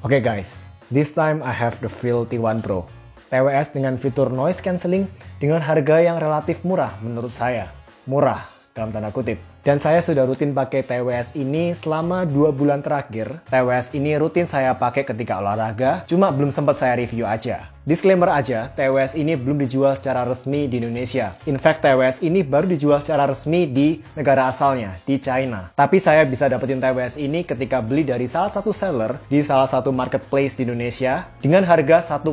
Oke guys, this time I have the Feel T1 Pro. TWS dengan fitur noise cancelling dengan harga yang relatif murah menurut saya. Murah dalam tanda kutip. Dan saya sudah rutin pakai TWS ini selama 2 bulan terakhir. TWS ini rutin saya pakai ketika olahraga, cuma belum sempat saya review aja. Disclaimer aja, TWS ini belum dijual secara resmi di Indonesia. In fact, TWS ini baru dijual secara resmi di negara asalnya, di China. Tapi saya bisa dapetin TWS ini ketika beli dari salah satu seller di salah satu marketplace di Indonesia dengan harga 1,1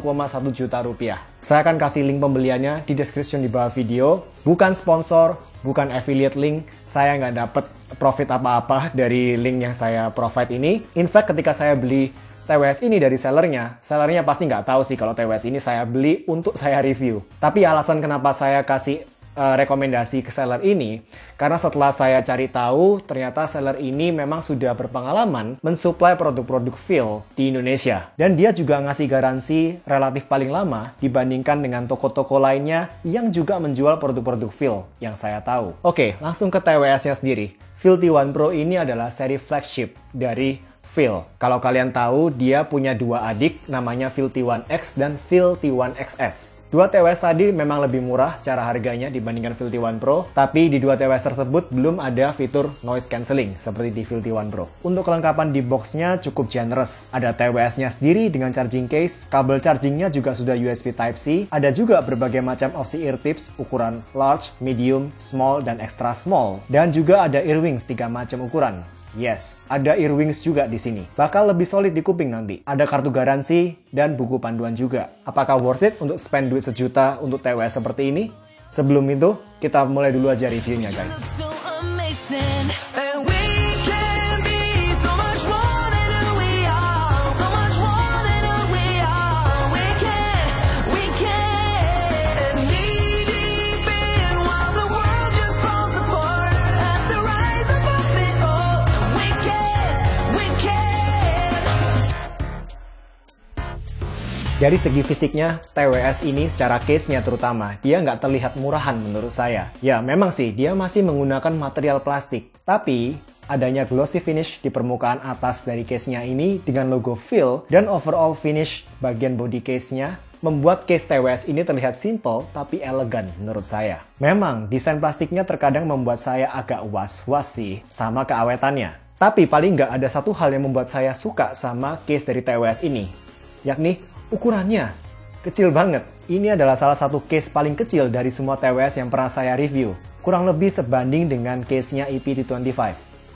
juta rupiah. Saya akan kasih link pembeliannya di description di bawah video. Bukan sponsor, bukan affiliate link. Saya nggak dapet profit apa-apa dari link yang saya provide ini. In fact, ketika saya beli TWS ini dari sellernya pasti nggak tahu sih kalau TWS ini saya beli untuk saya review. Tapi alasan kenapa saya kasih rekomendasi ke seller ini, karena setelah saya cari tahu, ternyata seller ini memang sudah berpengalaman mensuplai produk-produk Feel di Indonesia. Dan dia juga ngasih garansi relatif paling lama dibandingkan dengan toko-toko lainnya yang juga menjual produk-produk Feel yang saya tahu. Oke, langsung ke TWS-nya sendiri. Feel T1 Pro ini adalah seri flagship dari Feel. Kalau kalian tahu, dia punya dua adik, namanya Feel T1X dan Feel T1XS. Dua TWS tadi memang lebih murah secara harganya dibandingkan Feel T1 Pro, tapi di dua TWS tersebut belum ada fitur noise cancelling seperti di Feel T1 Pro. Untuk kelengkapan di boxnya cukup generous. Ada TWS-nya sendiri dengan charging case, kabel chargingnya juga sudah USB Type-C, ada juga berbagai macam opsi ear tips ukuran large, medium, small, dan extra small. Dan juga ada earwings 3 macam ukuran. Yes, ada earwings juga di sini. Bakal lebih solid di kuping nanti. Ada kartu garansi dan buku panduan juga. Apakah worth it untuk spend duit sejuta untuk TWS seperti ini? Sebelum itu, kita mulai dulu aja reviewnya guys. Dari segi fisiknya, TWS ini secara case-nya terutama, dia nggak terlihat murahan menurut saya. Ya, memang sih, dia masih menggunakan material plastik. Tapi, adanya glossy finish di permukaan atas dari case-nya ini dengan logo Feel dan overall finish bagian body case-nya membuat case TWS ini terlihat simple tapi elegan menurut saya. Memang, desain plastiknya terkadang membuat saya agak was-was sih sama keawetannya. Tapi paling nggak ada satu hal yang membuat saya suka sama case dari TWS ini, yakni ukurannya kecil banget. Ini adalah salah satu case paling kecil dari semua TWS yang pernah saya review. Kurang lebih sebanding dengan case-nya EP-T25.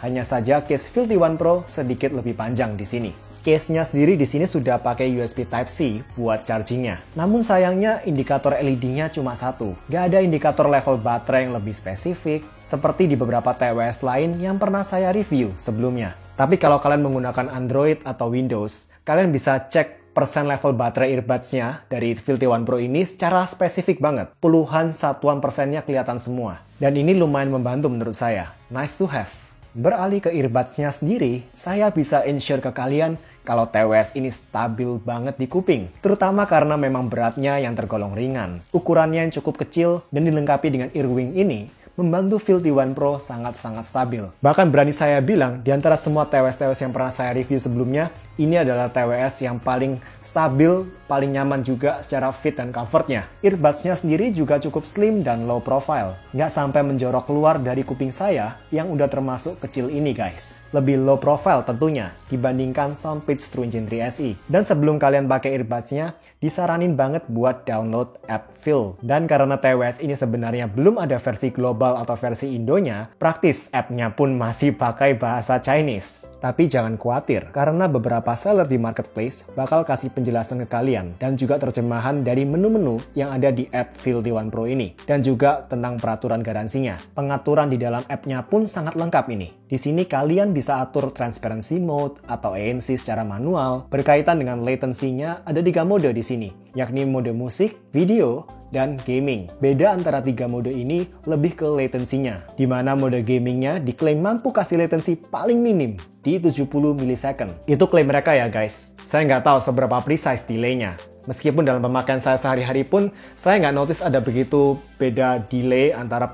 Hanya saja case Feel T1 Pro sedikit lebih panjang di sini. Case-nya sendiri di sini sudah pakai USB Type-C buat chargingnya. Namun sayangnya indikator LED-nya cuma satu. Gak ada indikator level baterai yang lebih spesifik seperti di beberapa TWS lain yang pernah saya review sebelumnya. Tapi kalau kalian menggunakan Android atau Windows, kalian bisa cek persen level baterai earbuds-nya dari Feel T1 Pro ini secara spesifik banget. Puluhan satuan persennya kelihatan semua. Dan ini lumayan membantu menurut saya. Nice to have. Beralih ke earbuds-nya sendiri, saya bisa ensure ke kalian kalau TWS ini stabil banget di kuping. Terutama karena memang beratnya yang tergolong ringan. Ukurannya yang cukup kecil dan dilengkapi dengan earwing ini, membantu Feel T1 Pro sangat-sangat stabil. Bahkan berani saya bilang, di antara semua TWS-TWS yang pernah saya review sebelumnya, ini adalah TWS yang paling stabil, paling nyaman juga secara fit dan comfortnya. Earbuds-nya sendiri juga cukup slim dan low profile. Nggak sampai menjorok keluar dari kuping saya yang udah termasuk kecil ini guys. Lebih low profile tentunya dibandingkan Soundpeach True Engine 3 SE. Dan sebelum kalian pakai earbuds-nya, disaranin banget buat download app Feel. Dan karena TWS ini sebenarnya belum ada versi global atau versi Indonya, praktis app-nya pun masih pakai bahasa Chinese. Tapi jangan khawatir, karena beberapa seller di marketplace bakal kasih penjelasan ke kalian dan juga terjemahan dari menu-menu yang ada di app Feel T1 Pro ini. Dan juga tentang peraturan garansinya. Pengaturan di dalam app-nya pun sangat lengkap ini. Di sini kalian bisa atur transparency mode atau ANC secara manual. Berkaitan dengan latency-nya ada 3 mode di sini, yakni mode musik, video, dan gaming. Beda antara 3 mode ini lebih ke latency-nya, di mana mode gamingnya diklaim mampu kasih latency paling minim di 70 millisecond. Itu klaim mereka ya guys. Saya nggak tahu seberapa precise delay-nya. Meskipun dalam pemakaian saya sehari-hari pun, saya nggak notice ada begitu beda delay antara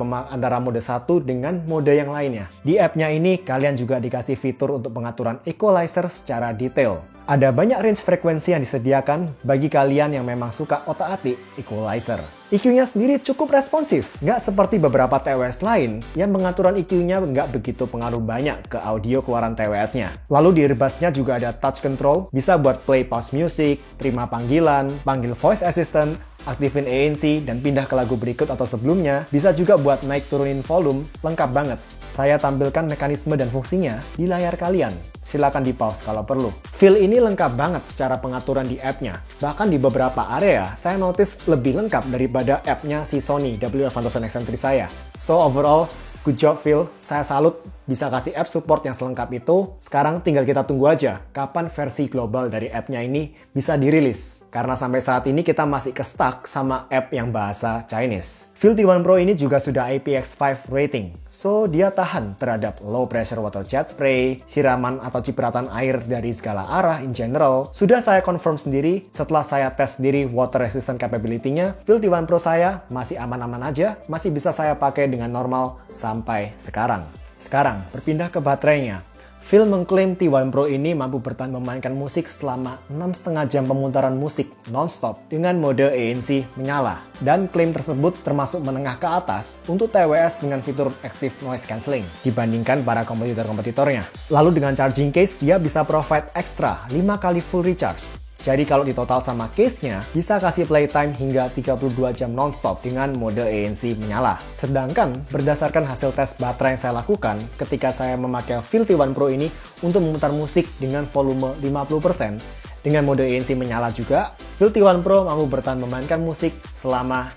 mode 1 dengan mode yang lainnya. Di app-nya ini, kalian juga dikasih fitur untuk pengaturan equalizer secara detail. Ada banyak range frekuensi yang disediakan bagi kalian yang memang suka otak-atik equalizer. EQ-nya sendiri cukup responsif, nggak seperti beberapa TWS lain yang pengaturan EQ-nya nggak begitu pengaruh banyak ke audio keluaran TWS-nya. Lalu di earbuds-nya juga ada touch control, bisa buat play pause music, terima panggilan, panggil voice assistant, aktifin ANC, dan pindah ke lagu berikut atau sebelumnya, bisa juga buat naik turunin volume, lengkap banget. Saya tampilkan mekanisme dan fungsinya di layar kalian. Silakan di pause kalau perlu. Feel ini lengkap banget secara pengaturan di app-nya. Bahkan di beberapa area, saya notice lebih lengkap daripada app-nya si Sony WF-1000XM3 saya. So overall, good job Phil, saya salut bisa kasih app support yang selengkap itu. Sekarang tinggal kita tunggu aja kapan versi global dari app-nya ini bisa dirilis. Karena sampai saat ini kita masih ke-stuck sama app yang bahasa Chinese. Phil T1 Pro ini juga sudah IPX5 rating. So, dia tahan terhadap low pressure water jet spray, siraman atau cipratan air dari segala arah in general. Sudah saya confirm sendiri setelah saya tes sendiri water resistant capability-nya, Phil T1 Pro saya masih aman-aman aja, masih bisa saya pakai dengan normal sampai sekarang. Sekarang, berpindah ke baterainya. Phil mengklaim T1 Pro ini mampu bertahan memainkan musik selama 6,5 jam pemutaran musik non-stop dengan mode ANC menyala. Dan klaim tersebut termasuk menengah ke atas untuk TWS dengan fitur Active Noise Cancelling dibandingkan para kompetitor-kompetitornya. Lalu dengan charging case, dia bisa provide ekstra 5 kali full recharge. Jadi kalau ditotal sama case-nya, bisa kasih playtime hingga 32 jam non-stop dengan mode ANC menyala. Sedangkan berdasarkan hasil tes baterai yang saya lakukan ketika saya memakai Phil T1 Pro ini untuk memutar musik dengan volume 50%, dengan mode ANC menyala juga, Phil T1 Pro mampu bertahan memainkan musik selama,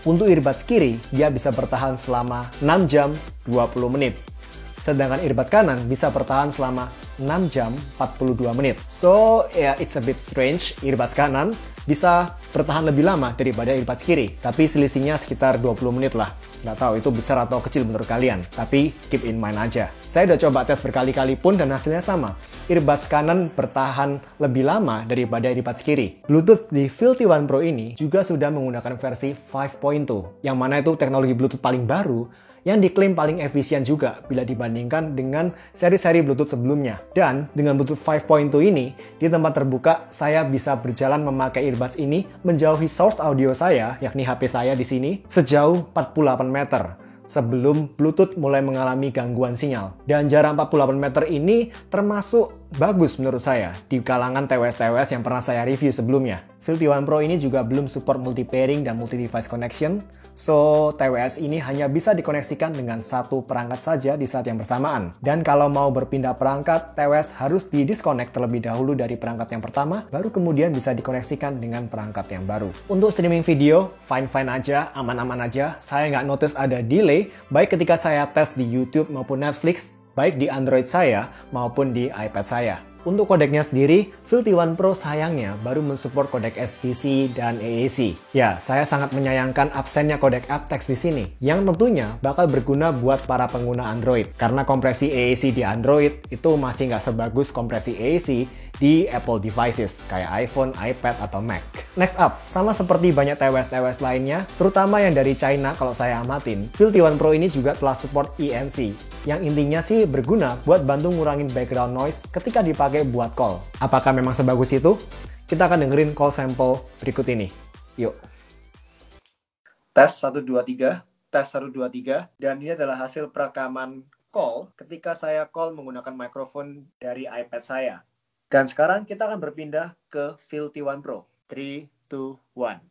untuk earbuds kiri, dia bisa bertahan selama 6 jam 20 menit. Sedangkan earbuds kanan bisa bertahan selama 6 jam 42 menit. So, it's a bit strange. Earbuds kanan bisa bertahan lebih lama daripada earbuds kiri. Tapi selisihnya sekitar 20 menit lah. Nggak tahu itu besar atau kecil menurut kalian. Tapi keep in mind aja. Saya udah coba tes berkali-kali pun dan hasilnya sama. Earbuds kanan bertahan lebih lama daripada earbuds kiri. Bluetooth di Phil T1 Pro ini juga sudah menggunakan versi 5.2. Yang mana itu teknologi Bluetooth paling baru yang diklaim paling efisien juga bila dibandingkan dengan seri-seri Bluetooth sebelumnya. Dan dengan Bluetooth 5.2 ini, di tempat terbuka saya bisa berjalan memakai earbuds ini menjauhi source audio saya, yakni HP saya di sini, sejauh 48 meter. Sebelum Bluetooth mulai mengalami gangguan sinyal. Dan jarak 48 meter ini termasuk bagus menurut saya di kalangan TWS-TWS yang pernah saya review sebelumnya. Phil T1 Pro ini juga belum support multi-pairing dan multi-device connection, so TWS ini hanya bisa dikoneksikan dengan satu perangkat saja di saat yang bersamaan. Dan kalau mau berpindah perangkat, TWS harus di-disconnect terlebih dahulu dari perangkat yang pertama, baru kemudian bisa dikoneksikan dengan perangkat yang baru. Untuk streaming video, fine-fine aja, aman-aman aja. Saya nggak notice ada delay, baik ketika saya tes di YouTube maupun Netflix, baik di Android saya maupun di iPad saya. Untuk kodeknya sendiri, Phil T1 Pro sayangnya baru mensupport kodek SBC dan AAC. Ya, saya sangat menyayangkan absennya kodek aptX di sini, yang tentunya bakal berguna buat para pengguna Android. Karena kompresi AAC di Android itu masih nggak sebagus kompresi AAC di Apple devices, kayak iPhone, iPad, atau Mac. Next up, sama seperti banyak TWS-TWS lainnya, terutama yang dari China kalau saya amatin, Phil T1 Pro ini juga telah support ENC, yang intinya sih berguna buat bantu ngurangin background noise ketika dipakai buat call. Apakah memang sebagus itu? Kita akan dengerin call sample berikut ini. Yuk. Tes 1, 2, 3. Tes 1, 2, 3. Dan ini adalah hasil perekaman call ketika saya call menggunakan mikrofon dari iPad saya. Dan sekarang kita akan berpindah ke Phil T1 Pro. 3, 2, 1.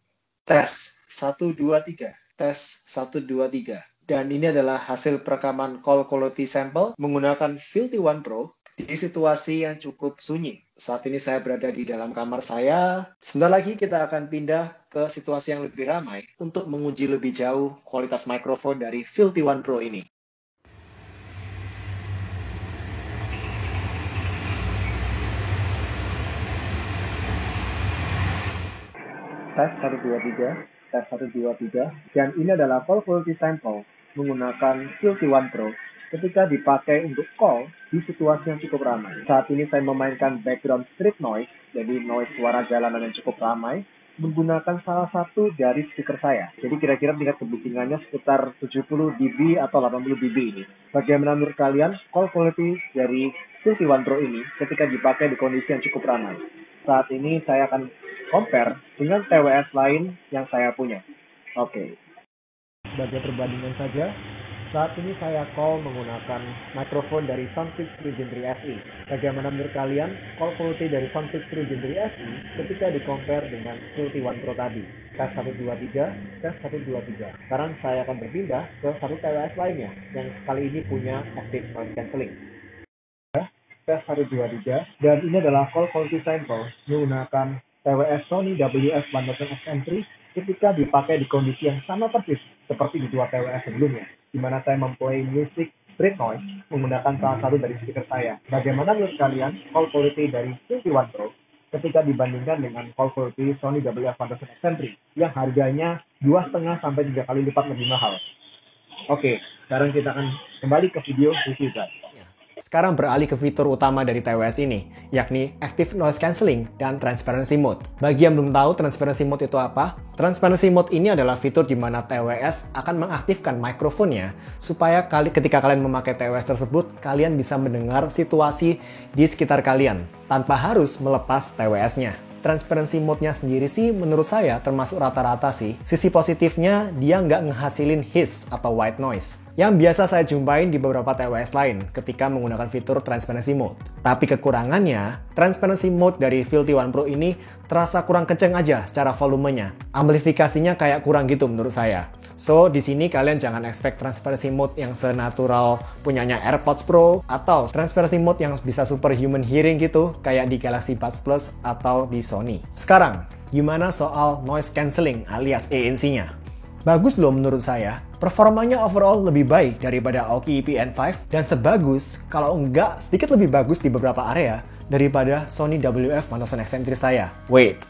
Tes 1, 2, 3. Tes 1, 2, 3. Dan ini adalah hasil perekaman call quality sample menggunakan Phil T1 Pro di situasi yang cukup sunyi. Saat ini saya berada di dalam kamar saya. Sebentar lagi kita akan pindah ke situasi yang lebih ramai untuk menguji lebih jauh kualitas mikrofon dari Phil T1 Pro ini. Tes 1, 2, 3. Tes 1, 2, 3. Dan ini adalah call quality sample menggunakan Phil T1 Pro ketika dipakai untuk call di situasi yang cukup ramai. Saat ini saya memainkan background street noise, jadi noise suara jalanan yang cukup ramai, menggunakan salah satu dari speaker saya. Jadi kira-kira tingkat kebisingannya sekitar 70 dB atau 80 dB ini. Bagaimana menurut kalian call quality dari Filthy One Pro ini ketika dipakai di kondisi yang cukup ramai? Saat ini saya akan compare dengan TWS lain yang saya punya. Oke. Sebagai perbandingan saja, saat ini saya call menggunakan mikrofon dari Soundfix Region 3 SE. Bagaimana menurut kalian call quality dari Soundfix Region 3 SE ketika di-compare dengan Filthy One Pro tadi? Tes 123, tes 123. Sekarang saya akan berpindah ke satu TWS lainnya yang kali ini punya active noise cancelling. Tes 123, dan ini adalah call quality sample menggunakan TWS Sony WF-1000XM3 ketika dipakai di kondisi yang sama persis seperti di dua TWS sebelumnya, di mana saya memplay music street noise menggunakan salah satu dari speaker saya. Bagaimana menurut kalian call quality dari Filthy One Pro ketika dibandingkan dengan call quality Sony WF-1000XM3 yang harganya 2,5 sampai 3 kali lipat lebih mahal? Oke, sekarang kita akan kembali ke video review guys. Sekarang beralih ke fitur utama dari TWS ini, yakni Active Noise Cancelling dan Transparency Mode. Bagi yang belum tahu Transparency Mode itu apa, Transparency Mode ini adalah fitur di mana TWS akan mengaktifkan mikrofonnya supaya ketika kalian memakai TWS tersebut, kalian bisa mendengar situasi di sekitar kalian tanpa harus melepas TWS-nya. Transparency mode-nya sendiri sih menurut saya termasuk rata-rata sih. Sisi positifnya dia nggak ngehasilin hiss atau white noise yang biasa saya jumpain di beberapa TWS lain ketika menggunakan fitur Transparency Mode. Tapi kekurangannya, Transparency Mode dari Filthy One Pro ini terasa kurang kenceng aja secara volumenya. Amplifikasinya kayak kurang gitu menurut saya. So, di sini kalian jangan expect Transparency Mode yang senatural punyanya AirPods Pro atau Transparency Mode yang bisa superhuman hearing gitu kayak di Galaxy Buds Plus atau di Sony. Sekarang, gimana soal noise cancelling alias ANC-nya? Bagus loh menurut saya. Performanya overall lebih baik daripada Aoki EPN5 dan sebagus, kalau enggak sedikit lebih bagus di beberapa area daripada Sony WF-1000XM3 saya. Wait.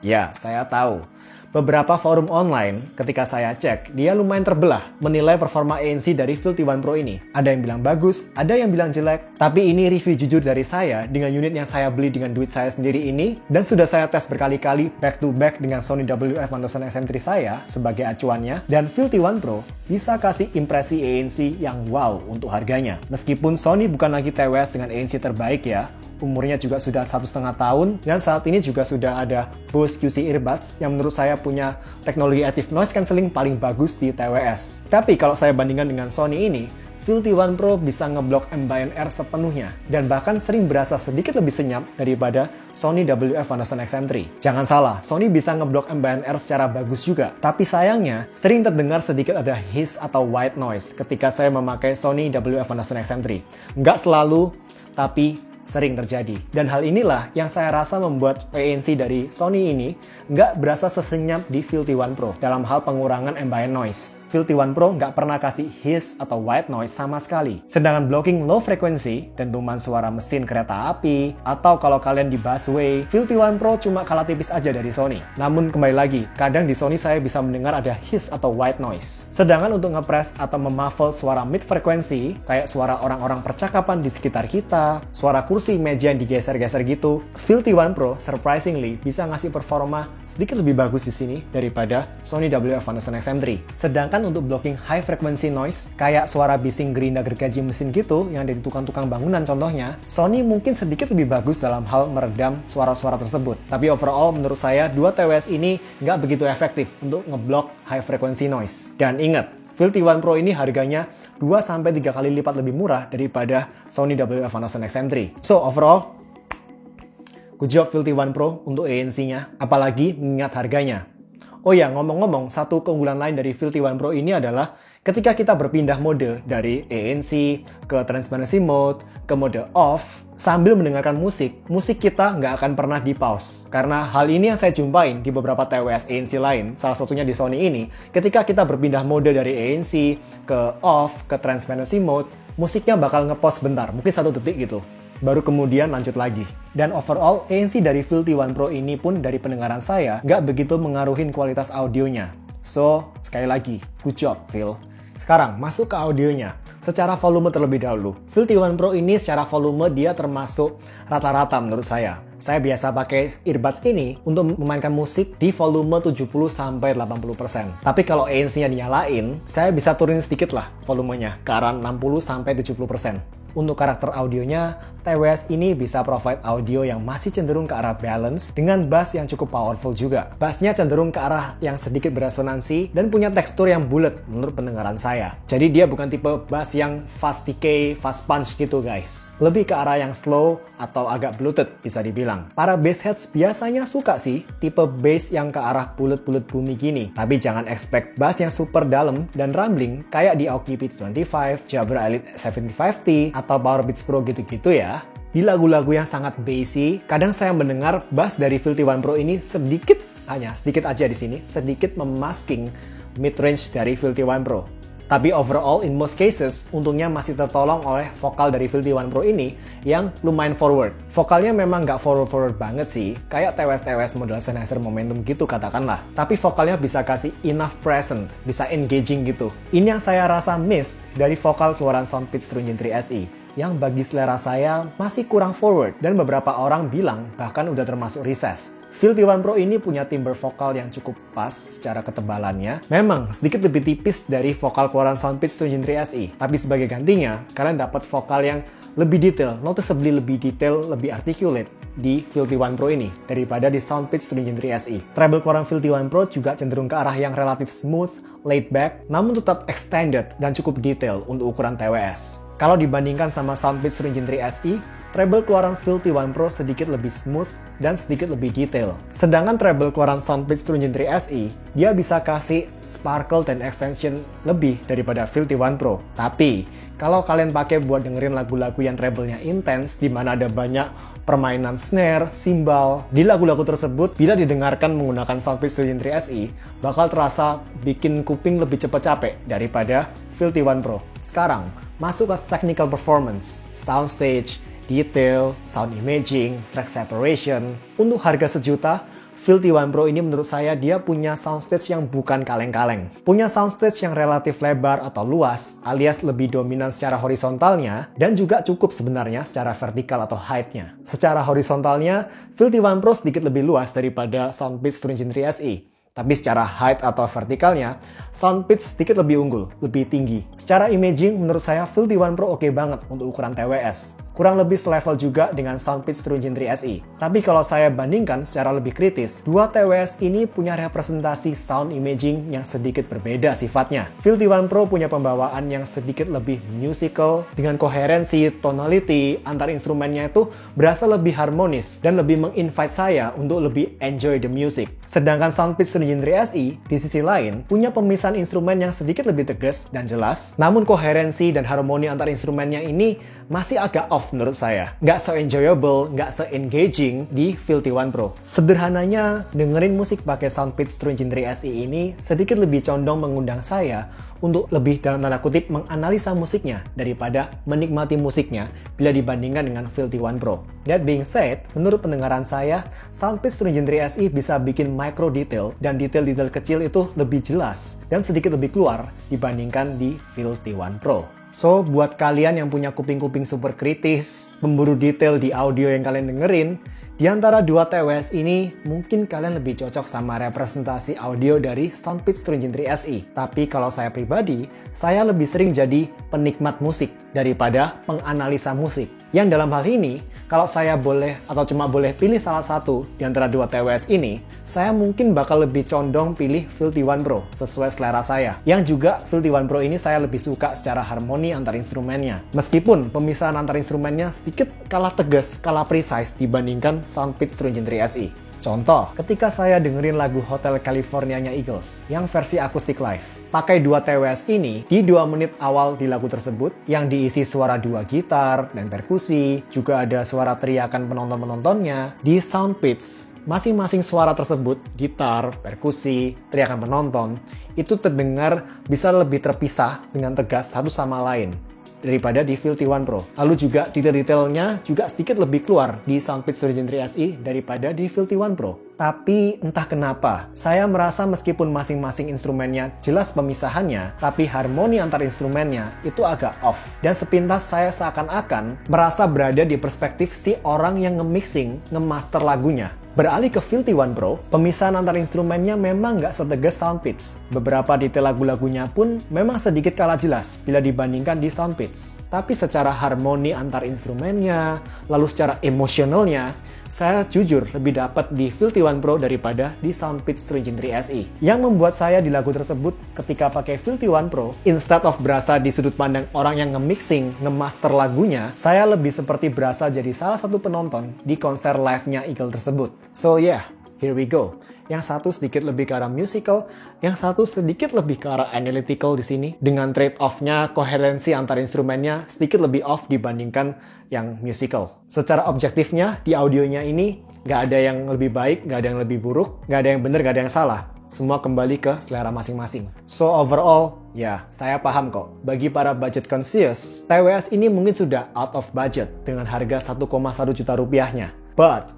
Ya, saya tahu. Beberapa forum online, ketika saya cek, dia lumayan terbelah menilai performa ANC dari Filthy One Pro ini. Ada yang bilang bagus, ada yang bilang jelek, tapi ini review jujur dari saya dengan unit yang saya beli dengan duit saya sendiri ini, dan sudah saya tes berkali-kali back to back dengan Sony WF-1000XM3 saya sebagai acuannya, dan Filthy One Pro bisa kasih impresi ANC yang wow untuk harganya. Meskipun Sony bukan lagi TWS dengan ANC terbaik ya, umurnya juga sudah 1,5 tahun, dan saat ini juga sudah ada Bose QC Earbuds yang menurut saya punya teknologi Active Noise Cancelling paling bagus di TWS. Tapi kalau saya bandingkan dengan Sony ini, Filthy One Pro bisa ngeblok ambient air sepenuhnya, dan bahkan sering berasa sedikit lebih senyap daripada Sony WF-1000XM3. Jangan salah, Sony bisa ngeblok ambient air secara bagus juga, tapi sayangnya sering terdengar sedikit ada hiss atau white noise ketika saya memakai Sony WF-1000XM3. Nggak selalu, tapi sering terjadi. Dan hal inilah yang saya rasa membuat ANC dari Sony ini nggak berasa sesenyap di Filthy One Pro dalam hal pengurangan ambient noise. Filthy One Pro nggak pernah kasih hiss atau white noise sama sekali. Sedangkan blocking low frequency, dentuman suara mesin kereta api, atau kalau kalian di busway, Filthy One Pro cuma kalah tipis aja dari Sony. Namun kembali lagi, kadang di Sony saya bisa mendengar ada hiss atau white noise. Sedangkan untuk ngepress atau memuffle suara mid frequency, kayak suara orang-orang percakapan di sekitar kita, suara kursi meja yang digeser-geser gitu, Filthy One Pro surprisingly bisa ngasih performa sedikit lebih bagus di sini daripada Sony WF-1000XM3. Sedangkan untuk blocking high frequency noise, kayak suara bising gerinda gergaji mesin gitu yang dari tukang-tukang bangunan contohnya, Sony mungkin sedikit lebih bagus dalam hal meredam suara-suara tersebut. Tapi overall menurut saya dua TWS ini nggak begitu efektif untuk ngeblok high frequency noise. Dan ingat, Filthy One Pro ini harganya 2-3 kali lipat lebih murah daripada Sony WF-1000XM3. So overall, good job Filthy One Pro untuk ANC-nya, apalagi mengingat harganya. Oh ya, ngomong-ngomong, satu keunggulan lain dari Filthy One Pro ini adalah ketika kita berpindah mode dari ANC ke Transparency Mode, ke mode off, sambil mendengarkan musik kita nggak akan pernah di-pause. Karena hal ini yang saya jumpain di beberapa TWS ANC lain, salah satunya di Sony ini, ketika kita berpindah mode dari ANC ke off, ke Transparency Mode, musiknya bakal nge-pause bentar, mungkin 1 detik gitu. Baru kemudian lanjut lagi. Dan overall, ANC dari Filthy One Pro ini pun dari pendengaran saya nggak begitu mengaruhin kualitas audionya. So, sekali lagi, good job Phil. Sekarang, masuk ke audionya. secara volume terlebih dahulu. Filthy One Pro ini secara volume dia termasuk rata-rata menurut saya. Saya biasa pakai earbuds ini untuk memainkan musik di volume 70-80%. Tapi kalau ANC-nya dinyalain, saya bisa turunin sedikit lah volumenya ke arah 60-70%. Untuk karakter audionya, TWS ini bisa provide audio yang masih cenderung ke arah balance dengan bass yang cukup powerful juga. Bassnya cenderung ke arah yang sedikit beresonansi dan punya tekstur yang bulat menurut pendengaran saya. Jadi dia bukan tipe bass yang fast decay, fast punch gitu guys. Lebih ke arah yang slow atau agak bloated bisa dibilang. Para bass heads biasanya suka sih tipe bass yang ke arah bulat-bulat bumi gini. Tapi jangan expect bass yang super dalam dan rumbling kayak di Aoki P25, Jabra Elite 75T, atau Powerbeats Pro gitu-gitu ya. Di lagu-lagu yang sangat bassy, kadang saya mendengar bass dari Filthy One Pro ini sedikit aja di sini, sedikit memasking mid-range dari Filthy One Pro. Tapi overall, in most cases, untungnya masih tertolong oleh vokal dari Filthy One Pro ini yang lumayan forward. Vokalnya memang nggak forward-forward banget sih, kayak TWS model Sennheiser Momentum gitu katakanlah. Tapi vokalnya bisa kasih enough present, bisa engaging gitu. Ini yang saya rasa miss dari vokal keluaran Soundpeach True Engine 3 SE. Yang bagi selera saya masih kurang forward dan beberapa orang bilang bahkan udah termasuk recessed. Filthy One Pro ini punya timbre vokal yang cukup pas secara ketebalannya. Memang sedikit lebih tipis dari vokal keluaran Soundpeach True Engine 3 SE, tapi sebagai gantinya kalian dapat vokal yang lebih detail, noticeably lebih detail, lebih articulate di Filthy One Pro ini daripada di Soundpeach True Engine 3 SE. Treble keluaran Filthy One Pro juga cenderung ke arah yang relatif smooth, laid back, namun tetap extended dan cukup detail untuk ukuran TWS. Kalau dibandingkan sama Soundpeach True Engine 3 SE, treble keluaran Filthy One Pro sedikit lebih smooth dan sedikit lebih detail. Sedangkan treble keluaran Soundpeach True Engine 3 SE, dia bisa kasih sparkle dan extension lebih daripada Filthy One Pro. Tapi, kalau kalian pakai buat dengerin lagu-lagu yang treble-nya intens, di mana ada banyak permainan snare, cymbal, di lagu-lagu tersebut, bila didengarkan menggunakan Soundpeach True Engine 3 SE, bakal terasa bikin kuping lebih cepat capek daripada Filthy One Pro. Sekarang, masuk ke technical performance, soundstage, detail, sound imaging, track separation. Untuk harga sejuta, Filthy One Pro ini menurut saya dia punya soundstage yang bukan kaleng-kaleng. Punya soundstage yang relatif lebar atau luas, alias lebih dominan secara horizontalnya, dan juga cukup sebenarnya secara vertikal atau height-nya. Secara horizontalnya, Filthy One Pro sedikit lebih luas daripada Soundpeach True Engine 3 SE. Tapi secara height atau vertikalnya, Soundpeach sedikit lebih unggul, lebih tinggi. Secara imaging, menurut saya Filthy One Pro oke banget untuk ukuran TWS. Kurang lebih selevel juga dengan Soundpeach True Engine 3 SE. Tapi kalau saya bandingkan secara lebih kritis, dua TWS ini punya representasi sound imaging yang sedikit berbeda sifatnya. Filthy One Pro punya pembawaan yang sedikit lebih musical, dengan koherensi, tonality, antar instrumennya itu berasa lebih harmonis dan lebih menginvite saya untuk lebih enjoy the music. Sedangkan Soundpeach True Engine 3 SE di sisi lain punya pemisahan instrumen yang sedikit lebih tegas dan jelas, namun koherensi dan harmoni antar instrumennya ini masih agak off menurut saya. Nggak se-enjoyable, nggak se-engaging di Filthy One Pro. Sederhananya, dengerin musik pakai Soundpeach True Engine 3 SE ini sedikit lebih condong mengundang saya untuk lebih dalam tanda kutip menganalisa musiknya daripada menikmati musiknya bila dibandingkan dengan Filthy One Pro. That being said, menurut pendengaran saya, Soundpeach True Engine 3 SE bisa bikin micro detail dan detail-detail kecil itu lebih jelas dan sedikit lebih keluar dibandingkan di Filthy One Pro. So, buat kalian yang punya kuping-kuping super kritis, pemburu detail di audio yang kalian dengerin, di antara dua TWS ini, mungkin kalian lebih cocok sama representasi audio dari Soundpeach True Engine 3 SE. Tapi kalau saya pribadi, saya lebih sering jadi penikmat musik daripada penganalisa musik. Yang dalam hal ini, kalau saya boleh atau cuma boleh pilih salah satu di antara dua TWS ini, saya mungkin bakal lebih condong pilih Filthy One Pro sesuai selera saya. Yang juga Filthy One Pro ini saya lebih suka secara harmoni antar instrumennya. Meskipun pemisahan antar instrumennya sedikit kalah tegas, kalah precise dibandingkan Soundpeach True Engine 3 SE. Contoh, ketika saya dengerin lagu Hotel California-nya Eagles yang versi akustik live. Pakai dua TWS ini, di 2 menit awal di lagu tersebut, yang diisi suara 2 gitar dan perkusi, juga ada suara teriakan penonton-penontonnya, di Soundpeach masing-masing suara tersebut, gitar, perkusi, teriakan penonton, itu terdengar bisa lebih terpisah dengan tegas satu sama lain daripada di Filthy One Pro. Lalu juga detail-detailnya juga sedikit lebih keluar di Soundpeach True Engine 3 SE daripada di Filthy One Pro. Tapi entah kenapa, saya merasa meskipun masing-masing instrumennya jelas pemisahannya, tapi harmoni antar instrumennya itu agak off. Dan sepintas saya seakan-akan merasa berada di perspektif si orang yang nge-mixing, nge-master lagunya. Beralih ke Filthy One Pro, pemisahan antar instrumennya memang nggak setegas Soundpitch. Beberapa detail lagu-lagunya pun memang sedikit kalah jelas bila dibandingkan di Soundpitch. Tapi secara harmoni antar instrumennya, lalu secara emosionalnya, saya jujur lebih dapat di Filthy One Pro daripada di Soundpitch Stringent 3 SE. Yang membuat saya di lagu tersebut ketika pakai Filthy One Pro, instead of berasa di sudut pandang orang yang nge-mixing, nge-master lagunya, saya lebih seperti berasa jadi salah satu penonton di konser live-nya Eagle tersebut. So yeah, here we go. Yang satu sedikit lebih ke arah musical, yang satu sedikit lebih ke arah analytical di sini. Dengan trade-off-nya, koherensi antar instrumennya sedikit lebih off dibandingkan yang musical. Secara objektifnya, di audionya ini nggak ada yang lebih baik, nggak ada yang lebih buruk, nggak ada yang benar, nggak ada yang salah. Semua kembali ke selera masing-masing. So overall, ya, saya paham kok. Bagi para budget conscious, TWS ini mungkin sudah out of budget dengan harga 1,1 juta rupiahnya. But,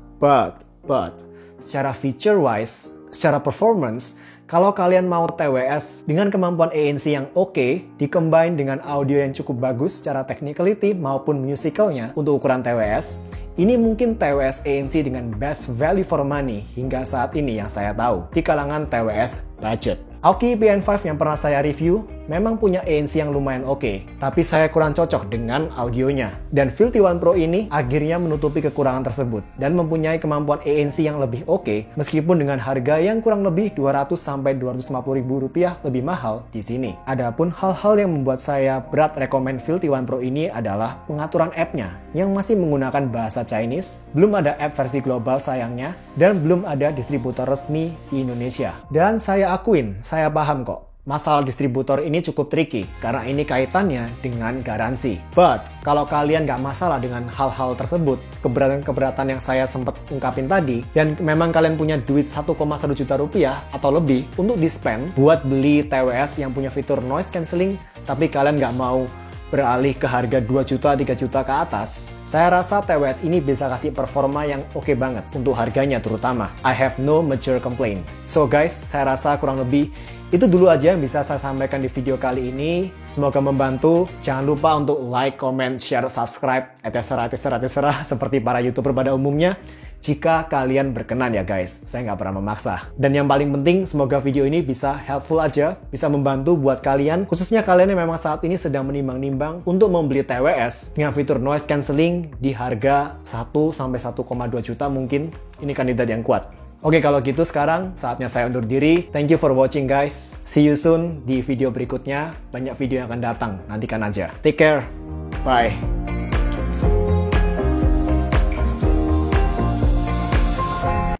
secara feature-wise, secara performance, kalau kalian mau TWS dengan kemampuan ANC yang oke, dicombine dengan audio yang cukup bagus secara technicality maupun musicalnya untuk ukuran TWS, ini mungkin TWS ANC dengan best value for money hingga saat ini yang saya tahu di kalangan TWS budget. Aoki PN5 yang pernah saya review memang punya ANC yang lumayan oke, tapi saya kurang cocok dengan audionya. Dan Filthy One Pro ini akhirnya menutupi kekurangan tersebut dan mempunyai kemampuan ANC yang lebih oke, meskipun dengan harga yang kurang lebih 200-250 ribu rupiah lebih mahal di sini. Adapun hal-hal yang membuat saya berat rekomen Filthy One Pro ini adalah pengaturan app-nya yang masih menggunakan bahasa Chinese, belum ada app versi global sayangnya, dan belum ada distributor resmi di Indonesia. Dan saya akuin, saya paham kok. Masalah distributor ini cukup tricky karena ini kaitannya dengan garansi. But, kalau kalian nggak masalah dengan hal-hal tersebut, keberatan-keberatan yang saya sempat ungkapin tadi, dan memang kalian punya duit 1,1 juta rupiah atau lebih untuk di-spend buat beli TWS yang punya fitur noise cancelling, tapi kalian nggak mau beralih ke harga 2 juta, 3 juta ke atas, saya rasa TWS ini bisa kasih performa yang oke banget untuk harganya terutama. I have no major complaint. So guys, saya rasa kurang lebih itu dulu aja yang bisa saya sampaikan di video kali ini. Semoga membantu. Jangan lupa untuk like, comment, share, subscribe, etc. seperti para YouTuber pada umumnya. Jika kalian berkenan ya guys, saya nggak pernah memaksa. Dan yang paling penting, semoga video ini bisa helpful aja, bisa membantu buat kalian, khususnya kalian yang memang saat ini sedang menimbang-nimbang untuk membeli TWS dengan fitur noise cancelling di harga 1-1,2 juta mungkin. Ini kandidat yang kuat. Oke, kalau gitu sekarang saatnya saya undur diri. Thank you for watching guys. See you soon di video berikutnya. Banyak video yang akan datang, nantikan aja. Take care. Bye.